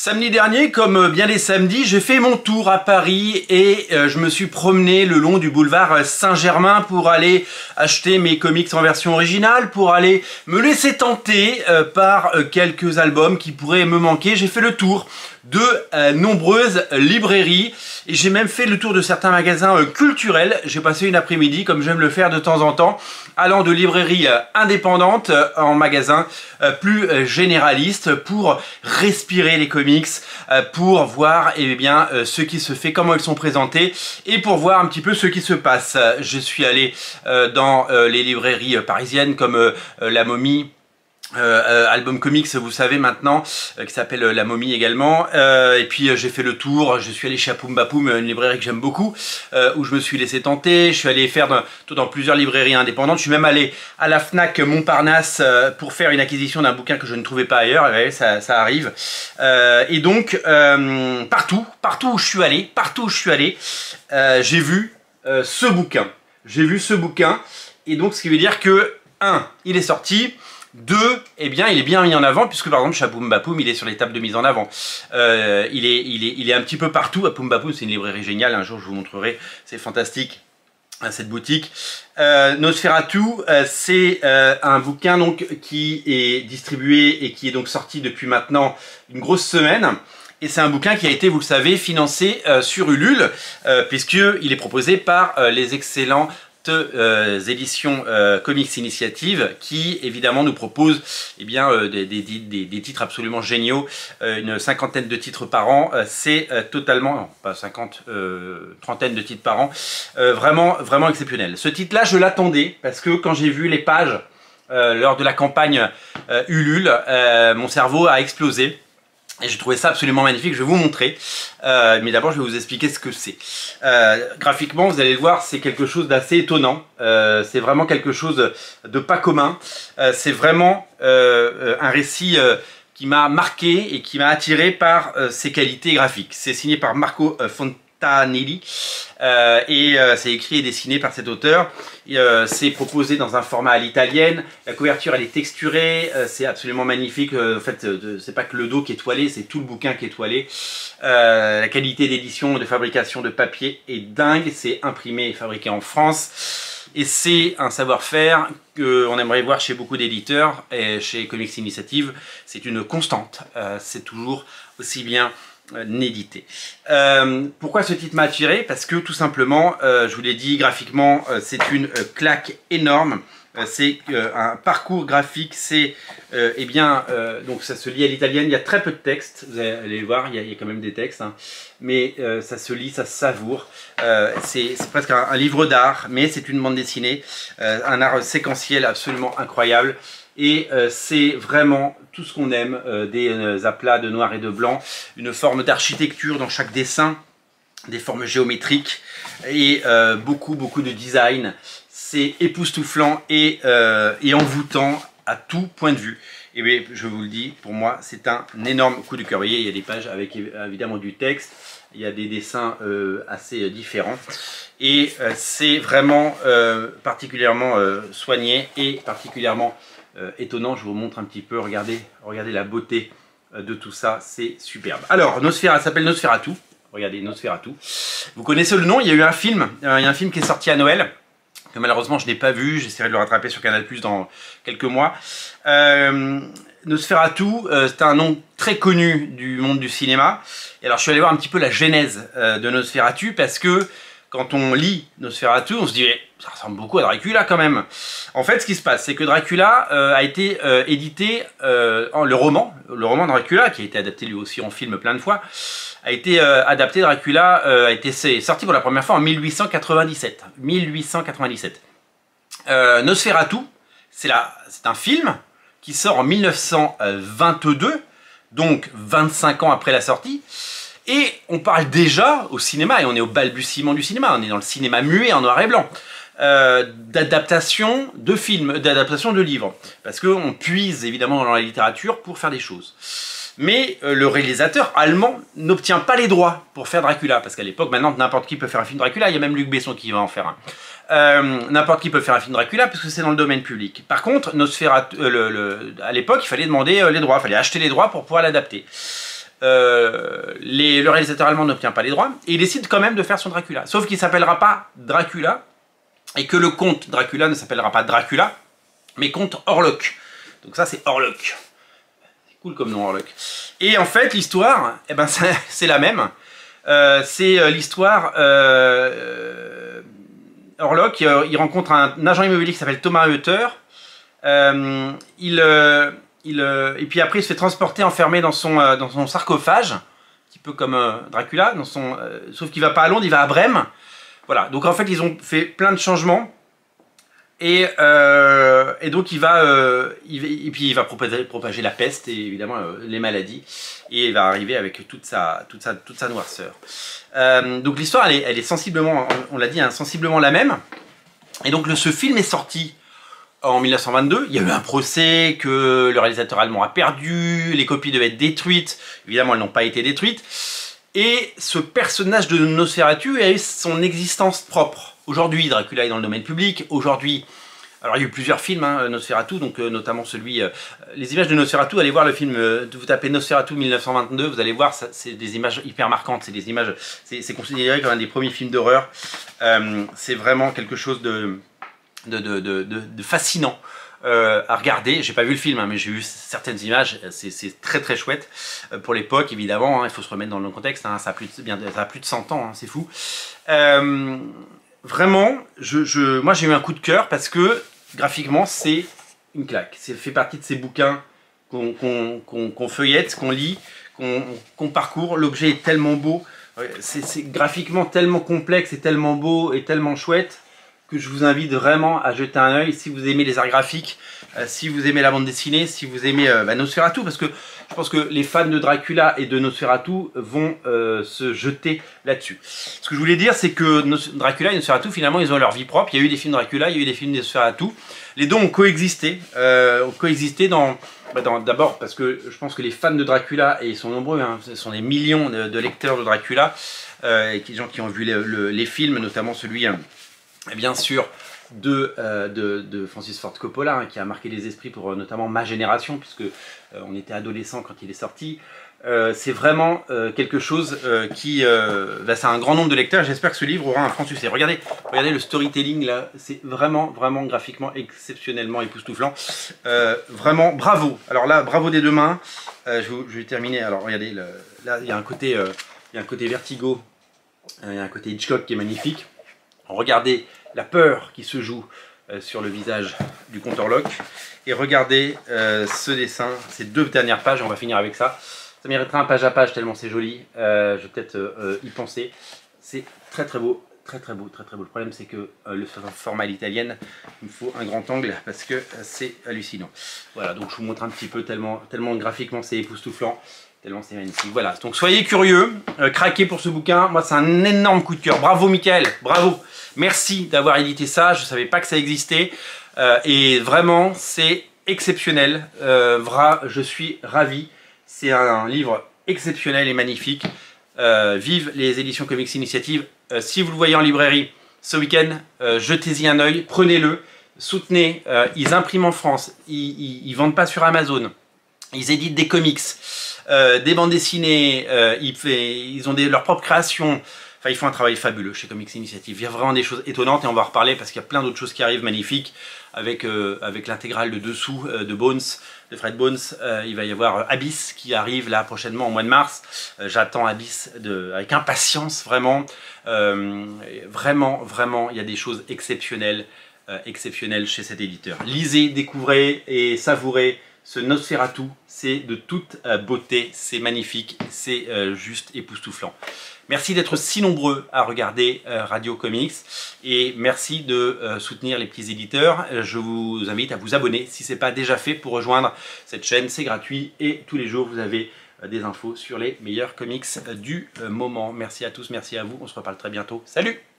Samedi dernier, comme bien les samedis, j'ai fait mon tour à Paris et je me suis promené le long du boulevard Saint-Germain pour aller acheter mes comics en version originale, pour aller me laisser tenter par quelques albums qui pourraient me manquer. J'ai fait le tour de nombreuses librairies et j'ai même fait le tour de certains magasins culturels. J'ai passé une après-midi, comme j'aime le faire de temps en temps, allant de librairies indépendantes en magasins plus généralistes pour respirer les comics, pour voir ce qui se fait, comment ils sont présentés et pour voir un petit peu ce qui se passe. Je suis allé dans les librairies parisiennes comme La Momie, album comics, vous savez maintenant, qui s'appelle La Momie également, et puis j'ai fait le tour, je suis allé chez Apoum Bapoum, une librairie que j'aime beaucoup, où je me suis laissé tenter. Je suis allé faire dans plusieurs librairies indépendantes. Je suis même allé à la Fnac Montparnasse pour faire une acquisition d'un bouquin que je ne trouvais pas ailleurs. Et ça arrive, et donc partout où je suis allé, j'ai vu ce bouquin, et donc ce qui veut dire que 1, il est sorti. 2, eh bien, il est bien mis en avant, puisque par exemple, chez Apoum Bapoum, il est sur les tables de mise en avant. Il est un petit peu partout. Apoum Bapoum, c'est une librairie géniale. Un jour, je vous montrerai. C'est fantastique, cette boutique. Nosferatu, c'est un bouquin donc qui est distribué et qui est donc sorti depuis maintenant une grosse semaine. Et c'est un bouquin qui a été, vous le savez, financé sur Ulule, puisqu'il est proposé par les excellents éditions Comics Initiative, qui évidemment nous proposent des titres absolument géniaux, une cinquantaine de titres par an. C'est totalement, non, pas 50, trentaine de titres par an, vraiment exceptionnel. Ce titre-là, je l'attendais parce que quand j'ai vu les pages lors de la campagne Ulule, mon cerveau a explosé. Et j'ai trouvé ça absolument magnifique, je vais vous montrer. Mais d'abord, je vais vous expliquer ce que c'est. Graphiquement, vous allez le voir, c'est quelque chose d'assez étonnant. C'est vraiment quelque chose de pas commun. C'est vraiment un récit qui m'a marqué et qui m'a attiré par ses qualités graphiques. C'est signé par Marco Fontanelli et c'est écrit et dessiné par cet auteur. C'est proposé dans un format à l'italienne. La couverture, elle est texturée, c'est absolument magnifique. En fait, c'est pas que le dos qui est toilé, c'est tout le bouquin qui est toilé. La qualité d'édition, de fabrication de papier est dingue. C'est imprimé et fabriqué en France. Et c'est un savoir-faire qu'on aimerait voir chez beaucoup d'éditeurs et chez Comics Initiative. C'est une constante. C'est toujours aussi bien édité. Pourquoi ce titre m'a attiré? Parce que tout simplement, je vous l'ai dit, graphiquement, c'est une claque énorme. C'est un parcours graphique, c'est donc ça se lit à l'italienne. Il y a très peu de texte, vous allez voir, il y a quand même des textes, hein, mais ça se lit, ça se savoure. C'est presque un livre d'art, mais c'est une bande dessinée, un art séquentiel absolument incroyable. Et c'est vraiment tout ce qu'on aime, des aplats de noir et de blanc, une forme d'architecture dans chaque dessin, des formes géométriques et beaucoup de design. C'est époustouflant et envoûtant à tout point de vue. Et bien, je vous le dis, pour moi, c'est un énorme coup de cœur. Vous voyez, il y a des pages avec évidemment du texte, il y a des dessins assez différents. Et c'est vraiment particulièrement soigné et particulièrement étonnant. Je vous montre un petit peu, regardez la beauté de tout ça, c'est superbe. Alors, ça s'appelle Nosferatu. Regardez, Nosferatu. Vous connaissez le nom, il y a eu un film, qui est sorti à Noël, que malheureusement je n'ai pas vu, j'essaierai de le rattraper sur Canal+ dans quelques mois. Nosferatu, c'est un nom très connu du monde du cinéma. Et alors je suis allé voir un petit peu la genèse de Nosferatu, parce que quand on lit Nosferatu, on se dit ça ressemble beaucoup à Dracula quand même. En fait, ce qui se passe, c'est que Dracula a été édité, le roman Dracula, qui a été adapté lui aussi en film plein de fois, a été adapté. Dracula a été sorti pour la première fois en 1897. Nosferatu, c'est un film qui sort en 1922, donc 25 ans après la sortie. Et on parle déjà au cinéma, et on est au balbutiement du cinéma, on est dans le cinéma muet en noir et blanc, d'adaptation de films, d'adaptation de livres, parce qu'on puise évidemment dans la littérature pour faire des choses. Mais le réalisateur allemand n'obtient pas les droits pour faire Dracula, parce qu'à l'époque, maintenant, n'importe qui peut faire un film Dracula, il y a même Luc Besson qui va en faire un. N'importe qui peut faire un film Dracula, parce que c'est dans le domaine public. Par contre, Nosferatu, à l'époque, il fallait demander les droits, il fallait acheter les droits pour pouvoir l'adapter. le réalisateur allemand n'obtient pas les droits et il décide quand même de faire son Dracula. Sauf qu'il ne s'appellera pas Dracula et que le comte Dracula ne s'appellera pas Dracula, mais comte Orlok. Donc ça, c'est Orlok. C'est cool comme nom, Orlok. Et en fait, l'histoire, eh ben, c'est la même. C'est l'histoire... Orlok, il rencontre un agent immobilier qui s'appelle Thomas Hutter. Et puis après, il se fait transporter enfermé dans son sarcophage, un petit peu comme Dracula, sauf qu'il ne va pas à Londres, il va à Brême. Voilà, donc en fait, ils ont fait plein de changements. Et donc il va propager la peste et évidemment les maladies. Et il va arriver avec toute sa noirceur. Donc l'histoire, elle est sensiblement, on l'a dit, hein, sensiblement la même. Et donc ce film est sorti en 1922, il y a eu un procès que le réalisateur allemand a perdu, les copies devaient être détruites, évidemment elles n'ont pas été détruites, et ce personnage de Nosferatu a eu son existence propre. Aujourd'hui, Dracula est dans le domaine public, aujourd'hui, alors il y a eu plusieurs films, hein, Nosferatu, donc notamment celui, les images de Nosferatu, allez voir le film, vous tapez Nosferatu 1922, vous allez voir, c'est des images hyper marquantes, c'est des images, c'est considéré comme un des premiers films d'horreur, c'est vraiment quelque chose de fascinant à regarder. J'ai pas vu le film, hein, mais j'ai vu certaines images, c'est très très chouette pour l'époque, évidemment, hein, il faut se remettre dans le contexte, hein, ça a plus de 100 ans, hein, c'est fou. Vraiment, moi j'ai eu un coup de cœur parce que graphiquement c'est une claque, c'est fait partie de ces bouquins qu'on feuillette, qu'on lit, qu'on parcourt, l'objet est tellement beau, c'est graphiquement tellement complexe et tellement beau et tellement chouette que je vous invite vraiment à jeter un œil si vous aimez les arts graphiques, si vous aimez la bande dessinée, si vous aimez Nosferatu, parce que je pense que les fans de Dracula et de Nosferatu vont se jeter là-dessus. Ce que je voulais dire, c'est que Dracula et Nosferatu, finalement, ils ont leur vie propre. Il y a eu des films Dracula, il y a eu des films Nosferatu. Les deux ont coexisté. D'abord parce que je pense que les fans de Dracula, et ils sont nombreux, hein, ce sont des millions de lecteurs de Dracula, et des gens qui ont vu les films, notamment celui... bien sûr de Francis Ford Coppola, hein, qui a marqué les esprits pour notamment ma génération, puisque on était adolescents quand il est sorti. C'est vraiment quelque chose c'est un grand nombre de lecteurs. J'espère que ce livre aura un franc succès. Regardez le storytelling là, c'est vraiment graphiquement exceptionnellement époustouflant. Vraiment bravo. Alors là, bravo des deux mains. Je vais terminer. Alors regardez, là il y a un côté Vertigo, il y a un côté Hitchcock qui est magnifique. Regardez la peur qui se joue sur le visage du comte Orlok. Et regardez ce dessin, ces deux dernières pages, on va finir avec ça. Ça mériterait un page à page tellement c'est joli. Je vais peut-être y penser. C'est très très beau, très très beau. Le problème c'est que le format à l'italienne, il me faut un grand angle parce que c'est hallucinant. Voilà, donc je vous montre un petit peu tellement graphiquement c'est époustouflant. Tellement c'est magnifique. Voilà, donc soyez curieux, craquez pour ce bouquin. Moi, c'est un énorme coup de cœur. Bravo, Michael, bravo. Merci d'avoir édité ça. Je ne savais pas que ça existait. Et vraiment, c'est exceptionnel. Je suis ravi. C'est un livre exceptionnel et magnifique. Vive les éditions Comics Initiative. Si vous le voyez en librairie ce week-end, jetez-y un œil, prenez-le, soutenez. Ils impriment en France. Ils vendent pas sur Amazon. Ils éditent des comics. Des bandes dessinées, ils ont leurs propres créations, enfin ils font un travail fabuleux chez Comics Initiative. Il y a vraiment des choses étonnantes et on va en reparler parce qu'il y a plein d'autres choses qui arrivent magnifiques avec l'intégrale de dessous de Bones, de Fred Bones. Il va y avoir Abyss qui arrive là prochainement au mois de mars. J'attends Abyss avec impatience vraiment. Vraiment, il y a des choses exceptionnelles chez cet éditeur. Lisez, découvrez et savourez ce Nosferatu, c'est de toute beauté, c'est magnifique, c'est juste époustouflant. Merci d'être si nombreux à regarder Radio Comics et merci de soutenir les petits éditeurs. Je vous invite à vous abonner si ce n'est pas déjà fait pour rejoindre cette chaîne, c'est gratuit et tous les jours vous avez des infos sur les meilleurs comics du moment. Merci à tous, merci à vous, on se reparle très bientôt. Salut!